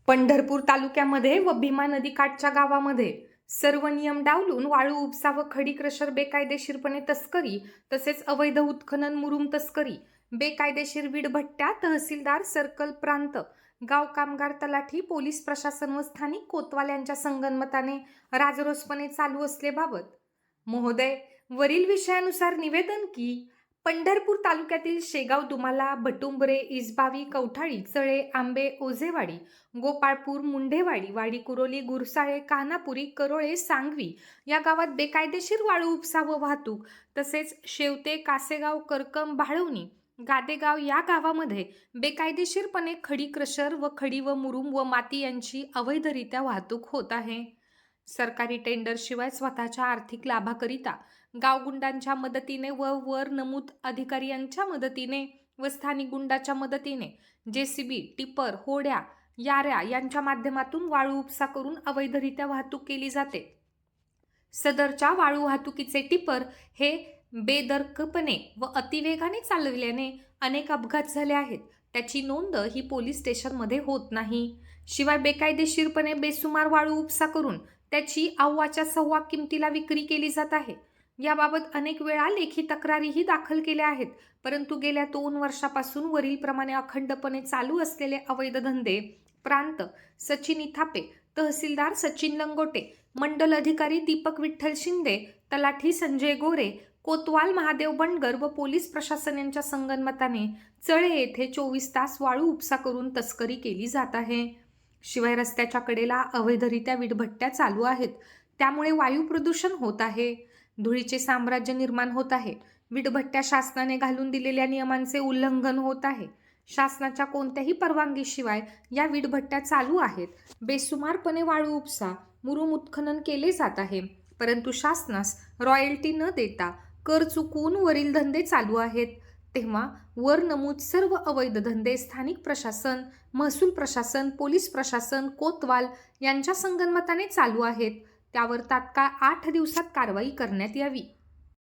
पंढरपूर तालुक्यामध्ये व भीमा नदीकाठच्या गावामध्ये सर्व नियम डावलून वाळू उपसा व खडी क्रशर बेकायदेशीरपणे तस्करी तसेच अवैध उत्खनन मुरुम तस्करी बेकायदेशीर वीडभट्ट्या तहसीलदार सर्कल प्रांत गाव कामगार तलाठी पोलीस प्रशासन व स्थानिक कोतवाल यांच्या संगनमताने राजरोसपणे चालू असल्याबाबत महोदय वरील विषयानुसार निवेदन की पंढरपूर तालुक्यातील शेगाव दुमाला भटुंबरे इसबावी कवठाळी चळे आंबे ओझेवाडी गोपाळपूर मुंढेवाडी वाडी कुरोली गुरसाळे कान्हापुरी करोळे सांगवी या गावात बेकायदेशीर वाळू उपसा व वाहतूक तसेच शेवते कासेगाव करकम भाळवणी गादेगाव या गावामध्ये बेकायदेशीरपणे खडी क्रशर व खडी व मुरुम व माती यांची अवैधरित्या वाहतूक होत आहे। सरकारी टेंडरशिवाय स्वतःच्या आर्थिक लाभाकरिता गावगुंडांच्या मदतीने व वर नमूद अधिकारी यांच्या मदतीने व स्थानिक गुंडाच्या मदतीने जेसीबी टिपर होड्या याऱ्या यांच्या माध्यमातून वाळू उपसा करून अवैधरित्या वाहतूक केली जाते। सदरच्या वाळू वाहतुकीचे टिपर हे बेदरकपणे व अतिवेगाने चालविल्याने अनेक अपघात झाले आहेत। त्याची नोंद ही पोलीस स्टेशनमध्ये होत नाही। शिवाय बेकायदेशीरपणे बेसुमार वाळू उपसा करून त्याची अव्वाच्या सव्वा किमतीला विक्री केली जात आहे। याबाबत अनेक वेळा लेखी तक्रारीही दाखल केल्या आहेत, परंतु गेल्या 2 वर्षापासून वरील प्रमाणे अखंडपणे चालू असलेले अवैध धंदे प्रांत सचिन इथापे, तहसीलदार सचिन लंगोटे, मंडल अधिकारी दीपक विठ्ठल शिंदे, तलाठी संजय गोरे, कोतवाल महादेव बंडगर व पोलीस प्रशासन यांच्या संगनमताने चळे येथे 24 तास वाळू उपसा करून तस्करी केली जात आहे। शिवाय रस्त्याच्या कडेला अवैधरित्या वीटभट्ट्या चालू आहेत, त्यामुळे वायू प्रदूषण होत आहे, धुळीचे साम्राज्य निर्माण होत आहे। वीटभट्ट्या शासनाने घालून दिलेल्या नियमांचे उल्लंघन होत आहे। शासनाच्या कोणत्याही परवानगीशिवाय या वीटभट्ट्या चालू आहेत। बेसुमारपणे वाळू उपसा मुरुम उत्खनन केले जात आहे, परंतु शासनास रॉयल्टी न देता कर चुकवून वरील धंदे चालू आहेत। तेव्हा वर नमूद सर्व अवैध धंदे स्थानिक प्रशासन, महसूल प्रशासन, पोलीस प्रशासन, कोतवाल यांच्या संगनमताने चालू आहेत। त्यावर तात्काळ 8 दिवसात कारवाई करण्यात यावी।